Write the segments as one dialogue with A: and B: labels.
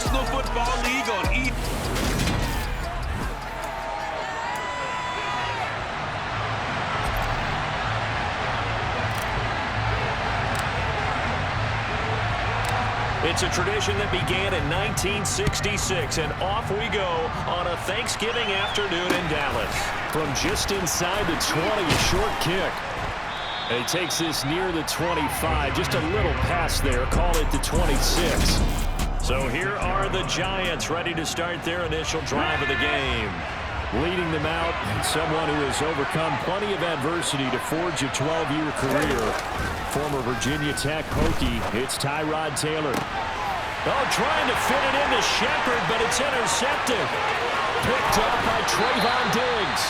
A: National Football League on E!
B: It's a tradition that began in 1966, and off we go on a Thanksgiving afternoon in Dallas.
C: From just inside the 20, a short kick. And he takes this near the 25, just a little pass there, call it the 26.
B: So here are the Giants ready to start their initial drive of the game.
C: Leading them out, someone who has overcome plenty of adversity to forge a 12-year career. Former Virginia Tech Hokie, it's Tyrod Taylor.
B: Oh, trying to fit it into Shepard, but it's intercepted.
C: Picked up by Trayvon Diggs.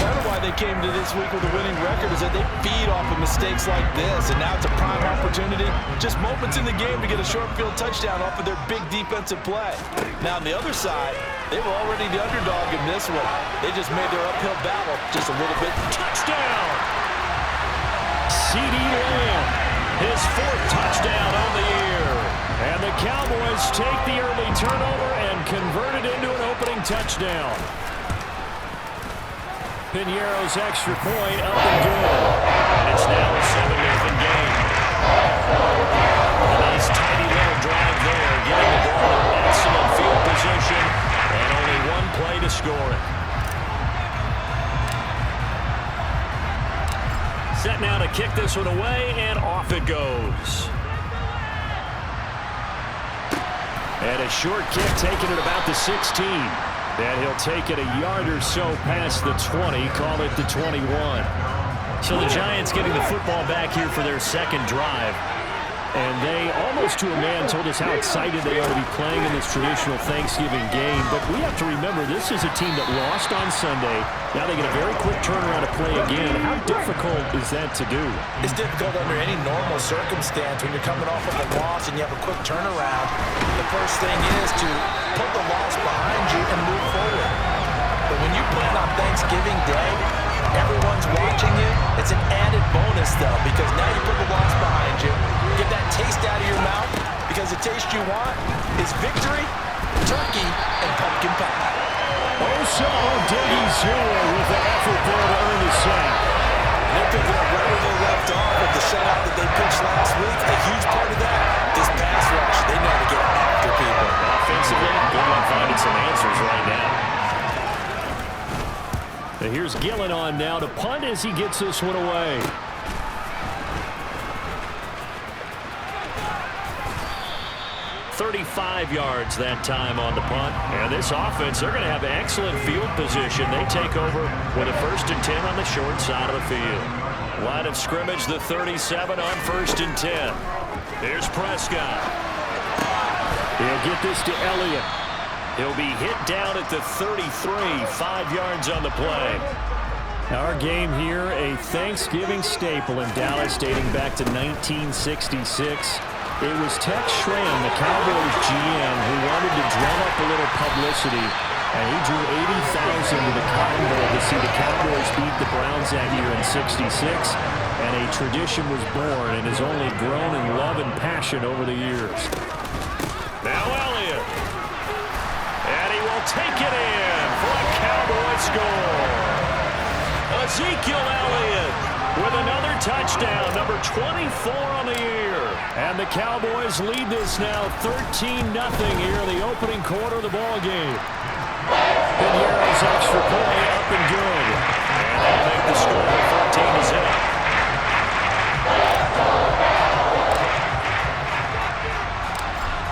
D: Part of why they came to this week with a winning record is that they feed off of mistakes like this, and now it's a prime opportunity, just moments in the game to get a short field touchdown off of their big defensive play. Now on the other side, they were already the underdog in this one. They just made their uphill battle just a little bit.
B: Touchdown! CeeDee Lamb, his 4th touchdown on the year.
C: And the Cowboys take the early turnover and convert it into an opening touchdown. Piñeiro's extra point up and good.
B: It's now a 7-0 game. A nice tidy little drive there, getting the ball in excellent field position, and only one play to score it. Set now to kick this one away, and off it goes.
C: And a short kick taken at about the 16. And he'll take it a yard or so past the 20, call it the 21.
B: So the Giants getting the football back here for their second drive.
C: And they, almost to a man, told us how excited they are to be playing in this traditional Thanksgiving game. But we have to remember, this is a team that lost on Sunday. Now they get a very quick turnaround to play again. How difficult is that to do?
D: It's difficult under any normal circumstance when you're coming off of a loss and you have a quick turnaround. The first thing is to put the loss behind you and move forward. But when you play on Thanksgiving Day, everyone's watching you. It's an added bonus, though, because now you put the loss behind you. Get that taste out of your mouth, because the taste you want is victory, turkey, and pumpkin pie.
C: Osa Odighizuwa with the effort there to earn the sack.
D: They're picking up right where they left off with the shutout that they pitched last week. A huge part of that, this pass rush. They know to get after people.
B: Offensively, good one finding some answers right now.
C: And here's Gillen on now to punt as he gets this one away.
B: .35 yards that time on the punt. And this offense, they're going to have excellent field position. They take over with a 1st and 10 on the short side of the field. Line of scrimmage, the 37 on 1st and 10. Here's Prescott.
C: He'll get this to Elliott.
B: He'll be hit down at the 33, 5 yards on the play.
C: Our game here, a Thanksgiving staple in Dallas dating back to 1966. It was Tex Schramm, the Cowboys GM, who wanted to drum up a little publicity, and he drew 80,000 to the Cotton Bowl to see the Cowboys beat the Browns that year in '66, and a tradition was born and has only grown in love and passion over the years.
B: Now Elliott, and he will take it in for a Cowboy score. Ezekiel Elliott with another touchdown, number 24 on the year.
C: And the Cowboys lead this now 13-0 here in the opening quarter of the ball game. Piñeiro's extra point up and good.
B: And they'll make the score 14-0.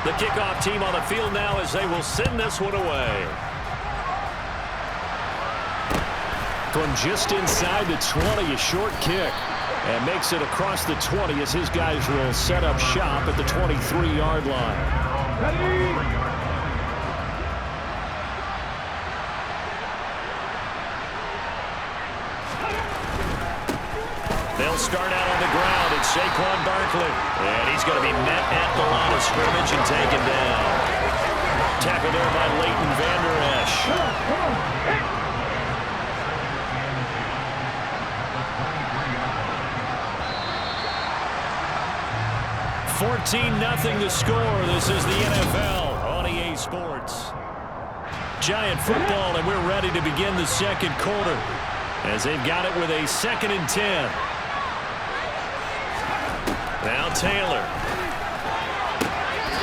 B: The kickoff team on the field now as they will send this one away.
C: From just inside the 20, a short kick. And makes it across the 20 as his guys will set up shop at the 23-yard line.
B: They'll start out on the ground. It's Saquon Barkley. And he's going to be met at the line of scrimmage and taken down. Tackled there by Leighton Vander Esch. 14-0 the score. This is the NFL on EA Sports. Giant football, and we're ready to begin the second quarter as they've got it with a 2nd and 10. Now Taylor.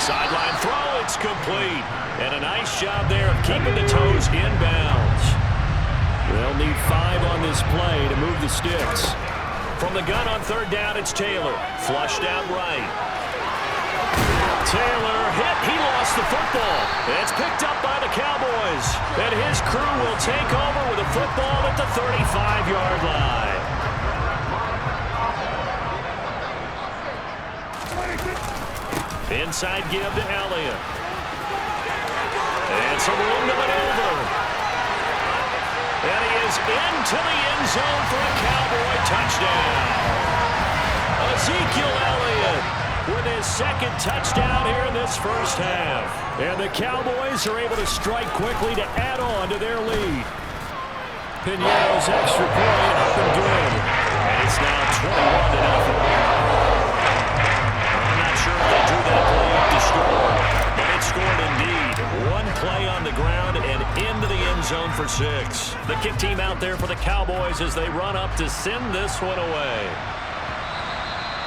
B: Sideline throw, it's complete. And a nice job there of keeping the toes inbounds. They'll need 5 on this play to move the sticks. From the gun on 3rd down, it's Taylor. Flushed out right. Taylor hit. He lost the football. It's picked up by the Cowboys. And his crew will take over with a football at the 35-yard line. Inside give to Elliott. And some room to maneuver. And he is into the end zone for a Cowboy touchdown. Ezekiel Elliott with his 2nd touchdown here in this first half. And the Cowboys are able to strike quickly to add on to their lead. Pinero's extra point up and good. And it's now 21-0. I'm not sure if they drew that play up to score, but it scored indeed. 1 play on the ground and into the end zone for 6. The kick team out there for the Cowboys as they run up to send this one away.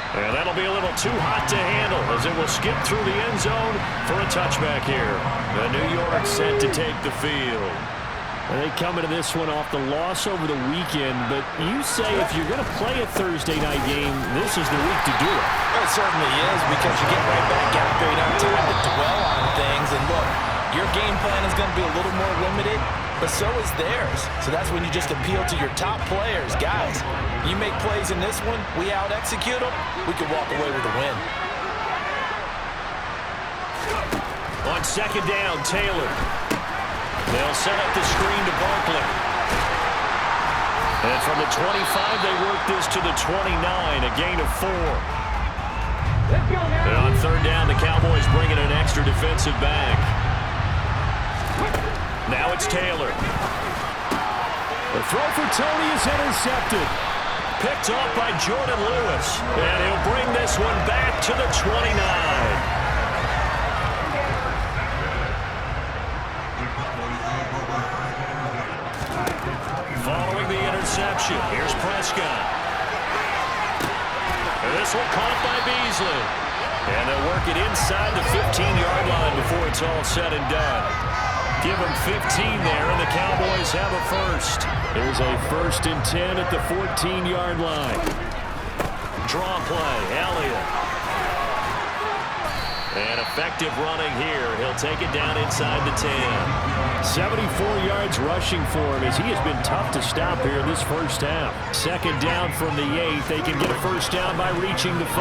B: And that'll be a little too hot to handle as it will skip through the end zone for a touchback here. The New York set to take the field.
C: They come into this one off the loss over the weekend, but you say if you're going to play a Thursday night game, this is the week to do it.
D: Well, it certainly is, because you get right back out there. You don't have time to dwell on things. And look, your game plan is going to be a little more limited, but so is theirs. So that's when you just appeal to your top players. Guys, you make plays in this one, we out-execute them, we can walk away with a win.
B: On 2nd down, Taylor. They'll set up the screen to Barkley. And from the 25, they work this to the 29, a gain of 4. And on 3rd down, the Cowboys bring in an extra defensive back. Now it's Taylor.
C: The throw for Tony is intercepted.
B: Picked off by Jordan Lewis. And he'll bring this one back to the 29. Following the interception, here's Prescott. And this one caught by Beasley. And they'll work it inside the 15-yard line before it's all said and done. Give them 15 there, and the Cowboys have a first.
C: There's a 1st and 10 at the 14-yard line.
B: Draw play, Elliott. And effective running here. He'll take it down inside the 10.
C: 74 yards rushing for him as he has been tough to stop here in this first half. 2nd down from the 8. They can get a first down by reaching the 5.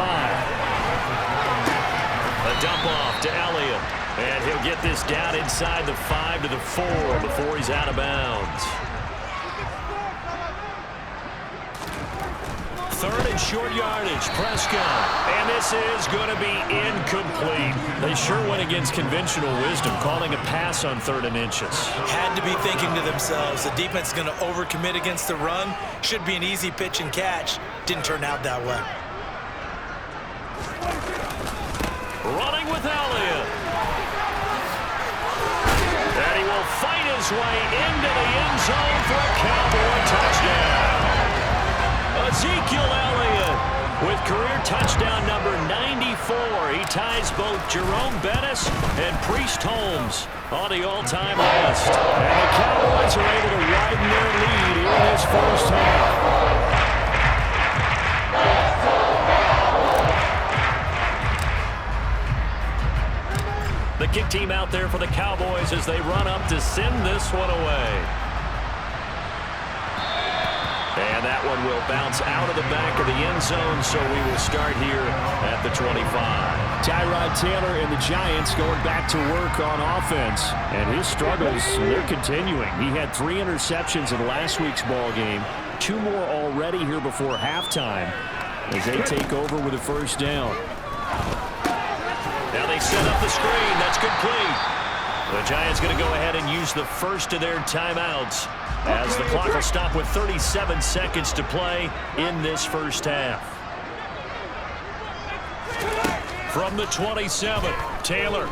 B: A dump off to Elliott. And he'll get this down inside the 5 to the 4 before he's out of bounds. 3rd and short yardage, Prescott. And this is going to be incomplete. They sure went against conventional wisdom, calling a pass on 3rd and inches.
D: Had to be thinking to themselves, the defense is going to overcommit against the run. Should be an easy pitch and catch. Didn't turn out that way.
B: Running with Elliott. And he will fight his way into the end zone for a Cowboy touchdown. Ezekiel Elliott with career touchdown number 94. He ties both Jerome Bettis and Priest Holmes on the all-time list.
C: And the Cowboys are able to widen their lead in this first half.
B: The kick team out there for the Cowboys as they run up to send this one away. And that one will bounce out of the back of the end zone, so we will start here at the 25.
C: Tyrod Taylor and the Giants going back to work on offense. And his struggles, they're continuing. He had 3 interceptions in last week's ball game. 2 more already here before halftime as they take over with a first down.
B: Now they set up the screen. That's complete. The Giants going to go ahead and use the first of their timeouts as the clock will stop with 37 seconds to play in this first half. From the 27, Taylor.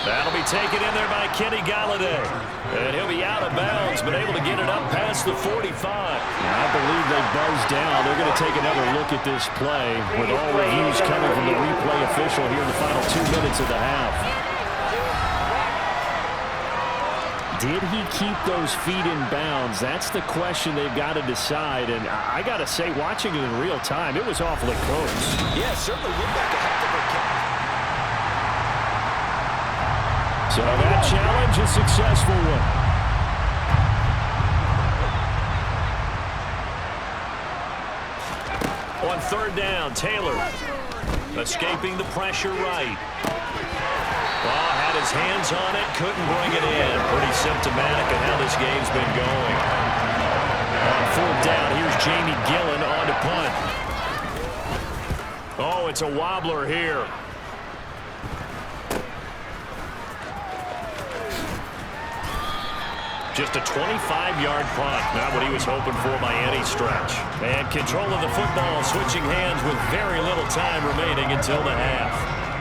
B: That'll be taken in there by Kenny Galladay. And he'll be out of bounds, but able to get it up past the 45.
C: I believe they buzzed down. They're going to take another look at this play with all reviews coming from the replay official here in the final 2 minutes of the half. Did he keep those feet in bounds? That's the question they've got to decide. And I got to say, watching it in real time, it was awfully close.
D: Yeah, certainly looked like a heck of a catch.
C: So that challenge is a successful one.
B: On third down, Taylor escaping the pressure right. Oh, had his hands on it, couldn't bring it in. Pretty symptomatic of how this game's been going. On fourth down, here's Jamie Gillen on to punt. Oh, it's a wobbler here. Just a 25-yard punt. Not what he was hoping for by any stretch. And control of the football, switching hands with very little time remaining until the half.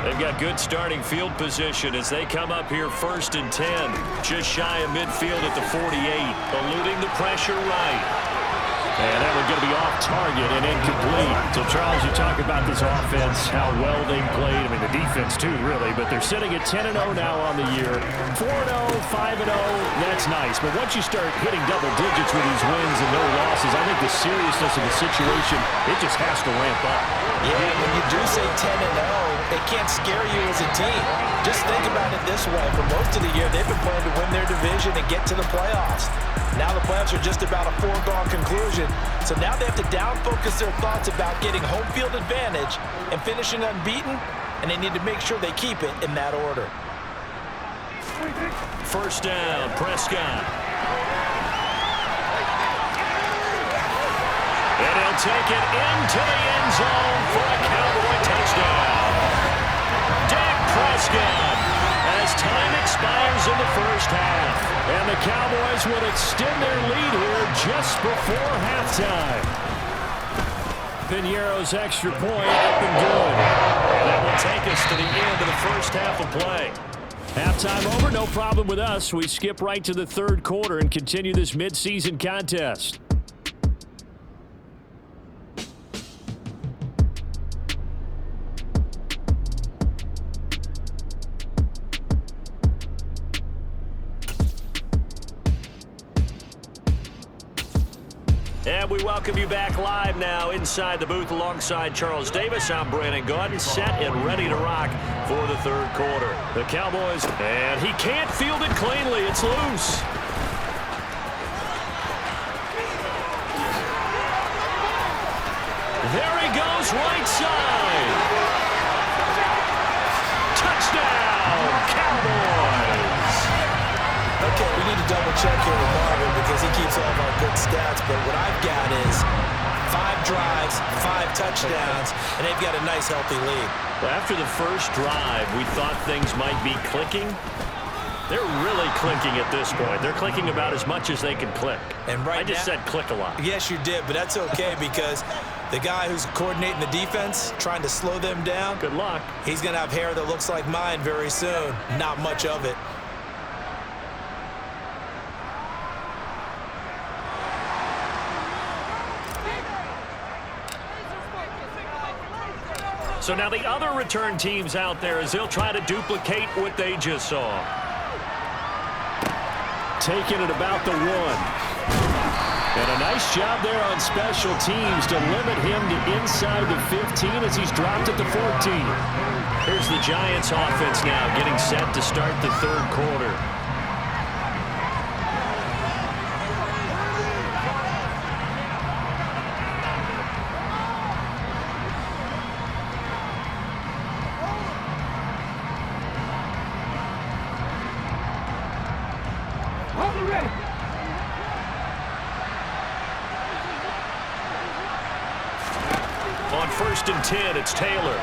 B: They've got good starting field position as they come up here 1st and 10. Just shy of midfield at the 48. Eluding the pressure right. And that one's going to be off target and incomplete. So, Charles, you talk about this offense, how well they played. I mean, the defense, too, really. But they're sitting at 10-0 now on the year. 4-0, 5-0, that's nice. But once you start hitting double digits with these wins and no losses, I think the seriousness of the situation, it just has to ramp up.
D: Yeah, when you do say 10-0, it can't scare you as a team. Just think about it this way. For most of the year, they've been playing to win their division and get to the playoffs. Now the playoffs are just about a foregone conclusion. So now they have to down-focus their thoughts about getting home field advantage and finishing unbeaten, and they need to make sure they keep it in that order.
B: First down, Prescott. And he'll take it into the end zone for a Cowboy touchdown. Dak Prescott as time expires in the first half. And the Cowboys will extend their lead here just before halftime.
C: Piñeiro's extra point up and good.
B: And that will take us to the end of the first half of play.
C: Halftime over, no problem with us. We skip right to the third quarter and continue this midseason contest.
B: And we welcome you back live now inside the booth alongside Charles Davis. I'm Brandon Gaudin, set and ready to rock for the third quarter. The Cowboys, and he can't field it cleanly. It's loose. There he goes, right side. Touchdown, Cowboys.
D: Okay, we need to double-check here with Marvin because he keeps all of our good stats, but what I've got is 5 drives, 5 touchdowns, and they've got a nice, healthy lead.
B: Well, after the first drive, we thought things might be clicking. They're really clicking at this point. They're clicking about as much as they can click.
D: And right
B: I just said click a lot.
D: Yes, you did, but that's okay because the guy who's coordinating the defense, trying to slow them down,
B: good luck.
D: He's going to have hair that looks like mine very soon. Not much of it.
B: So now the other return teams out there as they'll try to duplicate what they just saw.
C: Taking it about the 1. And a nice job there on special teams to limit him to inside the 15 as he's dropped at the 14.
B: Here's the Giants offense now getting set to start the third quarter. On 1st and 10, it's Taylor.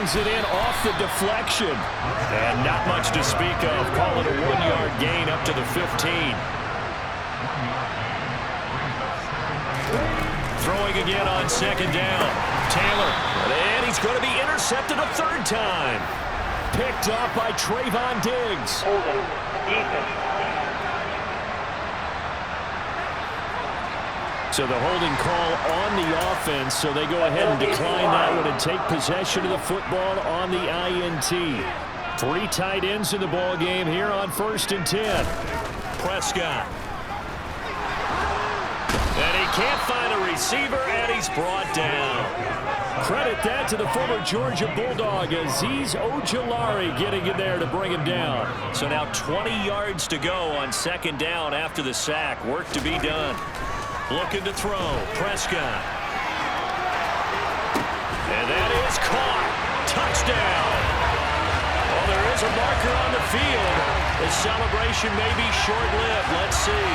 C: brings it in off the deflection.
B: And not much to speak of. Call it a 1-yard gain up to the 15. Throwing again on second down. Taylor. And he's going to be intercepted a third time.
C: Picked off by Trayvon Diggs. So the holding call on the offense, so they go ahead and decline that one and take possession of the football on the INT. 3 tight ends in the ball game here on 1st and 10.
B: Prescott. And he can't find a receiver, and he's brought down.
C: Credit that to the former Georgia Bulldog, Azeez Ojulari getting in there to bring him down.
B: So now 20 yards to go on second down after the sack. Work to be done. Looking to throw. Prescott. And that is caught. Touchdown. Well, there is a marker on the field. The celebration may be short-lived. Let's see.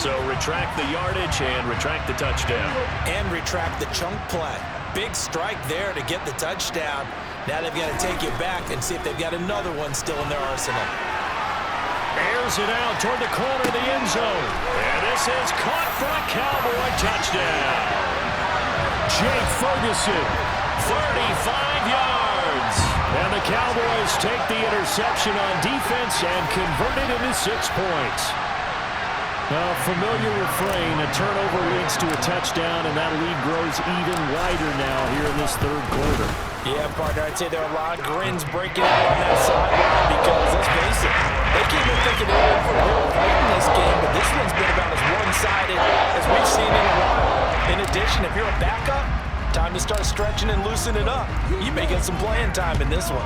B: So retract the yardage and retract the touchdown.
D: And retract the chunk play. Big strike there to get the touchdown. Now they've got to take it back and see if they've got another one still in their arsenal.
B: Airs it out toward the corner of the end zone. And this is caught for a Cowboy touchdown.
C: Jake Ferguson.
B: 35 yards.
C: And the Cowboys take the interception on defense and convert it into 6 points. A familiar refrain, a turnover leads to a touchdown, and that lead grows even wider now here in this 3rd quarter.
D: Yeah, partner, I'd say there are a lot of grins breaking out on that sideline because, let's face it, they came in thinking they were in for a real fight in this game, but this one's been about as one-sided as we've seen in a while. In addition, if you're a backup, time to start stretching and loosening up. You may get some playing time in this one.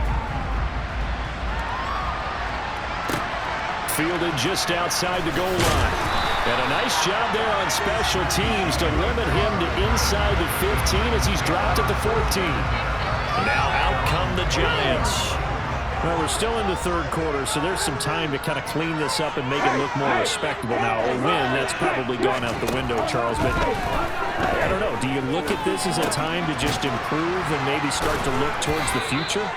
C: Fielded just outside the goal line. And a nice job there on special teams to limit him to inside the 15 as he's dropped at the 14.
B: Now out come the Giants.
C: Well, we're still in the 3rd quarter, so there's some time to kind of clean this up and make it look more respectable. Now, a win, that's probably gone out the window, Charles, but I don't know. Do you look at this as a time to just improve and maybe start to look towards the future?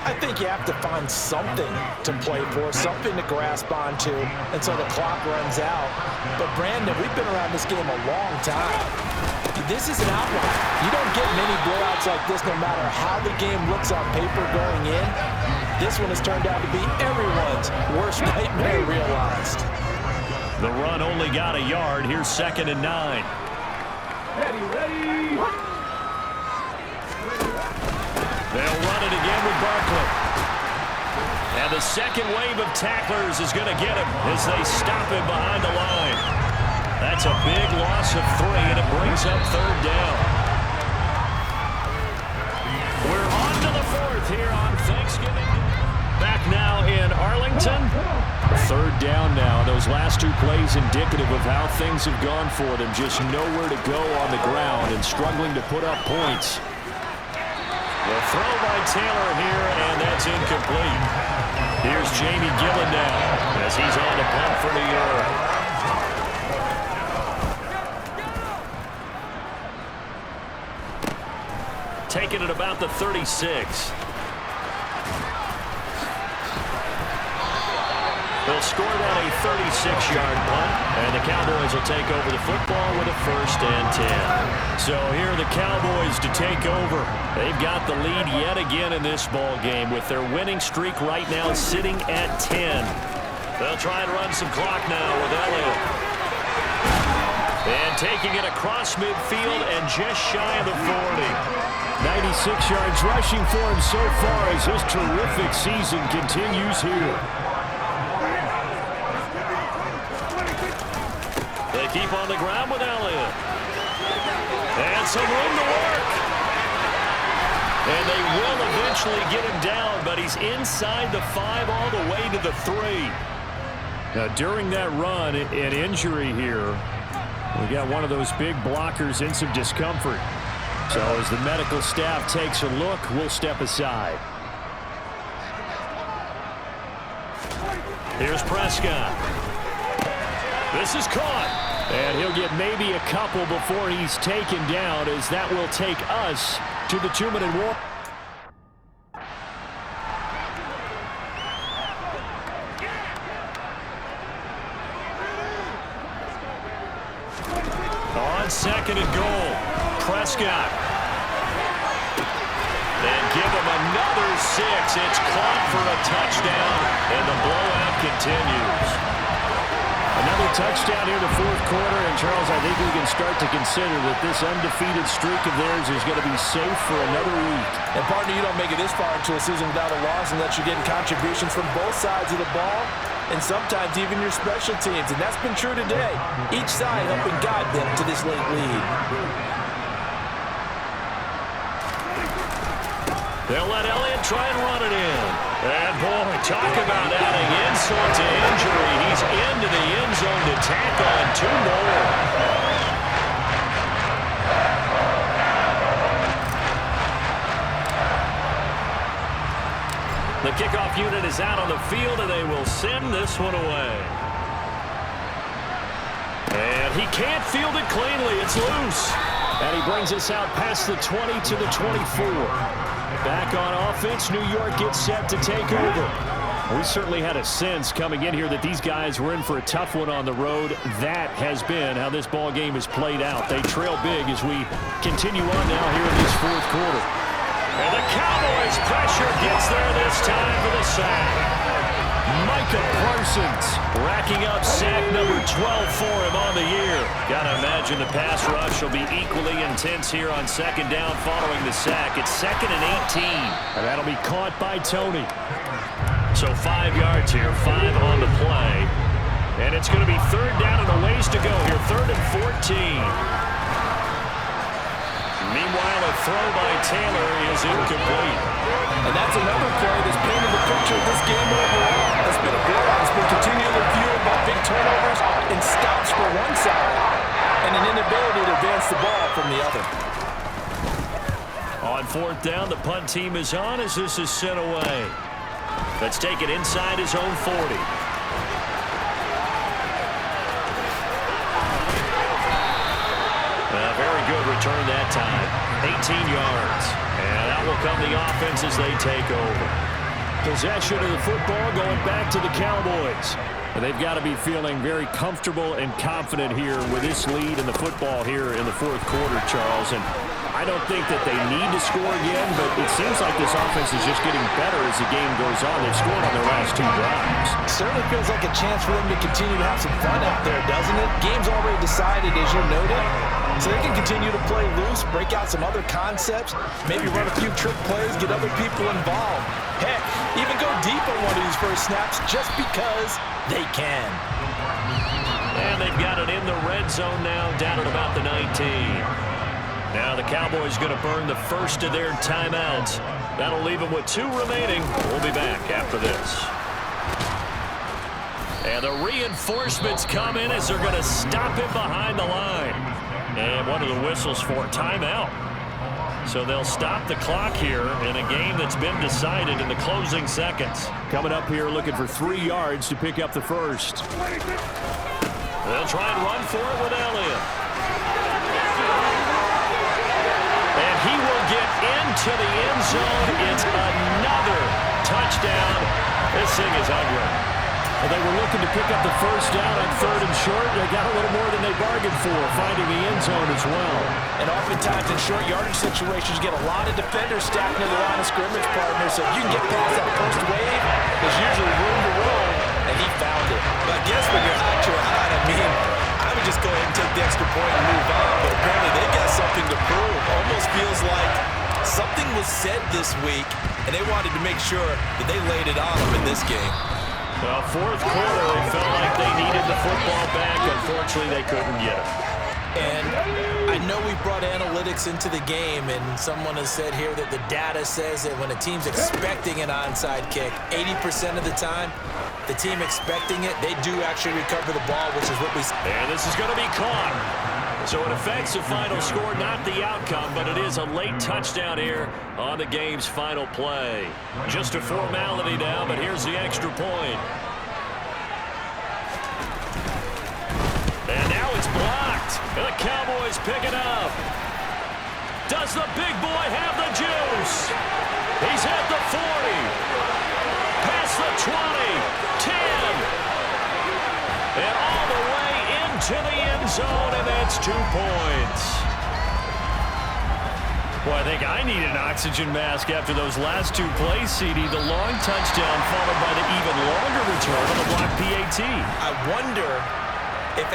D: I think you have to find something to play for, something to grasp onto until the clock runs out. But, Brandon, we've been around this game a long time. This is an outlier. You don't get many blowouts like this no matter how the game looks on paper going in. This one has turned out to be everyone's worst nightmare realized.
B: The run only got a yard. Here's 2nd and 9.
A: Ready.
B: They'll run it again with Barkley. And the second wave of tacklers is going to get him as they stop him behind the line. That's a big loss of 3, and it brings up 3rd down. We're on to the 4th here on Thanksgiving. Back now in Arlington.
C: 3rd down now. Those last 2 plays indicative of how things have gone for them. Just nowhere to go on the ground and struggling to put up points.
B: The throw by Taylor here, and that's incomplete. Here's Jamie Gillen now as he's on the punt for New York. Taking it about the 36. They'll score that a 36-yard punt, and the Cowboys will take over the football with a 1st and 10. So here are the Cowboys to take over. They've got the lead yet again in this ball game with their winning streak right now sitting at 10. They'll try and run some clock now with Elliott. And taking it across midfield and just shy of the 40.
C: 96 yards rushing for him so far as his terrific season continues here.
B: They keep on the ground with Elliott. And some room to work. And they will eventually get him down, but he's inside the 5 all the way to the 3.
C: Now, during that run, an injury here, we got one of those big blockers in some discomfort. So as the medical staff takes a look, we'll step aside.
B: Here's Prescott. This is caught.
C: And he'll get maybe a couple before he's taken down, as that will take us to the 2-minute warning.
B: On 2nd and goal, Prescott. Then give him another 6. It's caught for a touchdown, and the blowout continues.
C: Another touchdown here in the 4th quarter, and Charles, I think we can start to consider that this undefeated streak of theirs is going to be safe for another week.
D: And partner, you don't make it this far into a season without a loss unless you're getting contributions from both sides of the ball, and sometimes even your special teams, and that's been true today. Each side helping guide them to this late lead.
B: They'll let Elliott try and run it in. And boy, talk about adding insult to injury. He's into the end zone to tack on 2 more. The kickoff unit is out on the field, and they will send this one away. And he can't field it cleanly. It's loose.
C: And he brings us out past the 20 to the 24. Back on offense, New York gets set to take over. We certainly had a sense coming in here that these guys were in for a tough one on the road. That has been how this ball game has played out. They trail big as we continue on now here in this 4th quarter.
B: And the Cowboys pressure gets there this time for the sack.
C: Micah Parsons
B: racking up sack number 12 for him on the year. Gotta imagine the pass rush will be equally intense here on 2nd down following the sack. It's 2nd and 18.
C: And that'll be caught by Tony.
B: So 5 yards here, 5 on the play. And it's going to be 3rd down and a ways to go here, 3rd and 14. Meanwhile, a throw by Taylor is incomplete.
D: And that's another play that's painted the picture of this game overall. It's been a blowout. It's been continually fueled by big turnovers and stops for one side and an inability to advance the ball from the other.
B: On 4th down, the punt team is on as this is sent away. Let's take it inside his own 40. Very good return that time. 18 yards. And out will come the offense as they take over.
C: Possession of the football going back to the Cowboys. And they've got to be feeling very comfortable and confident here with this lead in the football here in the 4th quarter, Charles. And I don't think that they need to score again, but it seems like this offense is just getting better as the game goes on. They've scored on their last 2 drives.
D: It certainly feels like a chance for them to continue to have some fun out there, doesn't it? Game's already decided, as you noted. So they can continue to play loose, break out some other concepts, maybe run a few trick plays, get other people involved. Heck, even go deep on one of these first snaps just because they can.
B: And they've got it in the red zone now, down at about the 19. Now the Cowboys going to burn the first of their timeouts. That'll leave them with 2 remaining. We'll be back after this. And the reinforcements come in as they're going to stop him behind the line. And one of the whistles for a timeout. So they'll stop the clock here in a game that's been decided in the closing seconds.
C: Coming up here looking for 3 yards to pick up the first.
B: They'll try and run for it with Elliott. And he will get into the end zone. It's another touchdown. This thing is ugly.
C: Well, they were looking to pick up the first down on 3rd and short. They got a little more than they bargained for, finding the end zone as well.
D: And oftentimes in short yardage situations, you get a lot of defenders stacked near the line of scrimmage, partner. So if you can get past that first wave, there's usually room to roll, and he found it.
E: But I guess when you're hot, you're hot. I mean, I would just go ahead and take the extra point and move on. But apparently they got something to prove. Almost feels like something was said this week, and they wanted to make sure that they laid it on them in this game.
B: Well, 4th quarter, they felt like they needed the football back. Unfortunately, they couldn't get it.
D: And I know we brought analytics into the game, and someone has said here that the data says that when a team's expecting an onside kick, 80% of the time, the team expecting it, they do actually recover the ball, which is what we see.
B: And this is going to be caught. So it affects the final score, not the outcome, but it is a late touchdown here on the game's final play. Just a formality now, but here's the extra point. And the Cowboys pick it up. Does the big boy have the juice? He's at the 40. Past the 20. 10. And all the way into the end zone, and that's 2 points.
C: Well, I think I need an oxygen mask after those last 2 plays, CD. The long touchdown followed by the even longer return on the block PAT.
E: I wonder if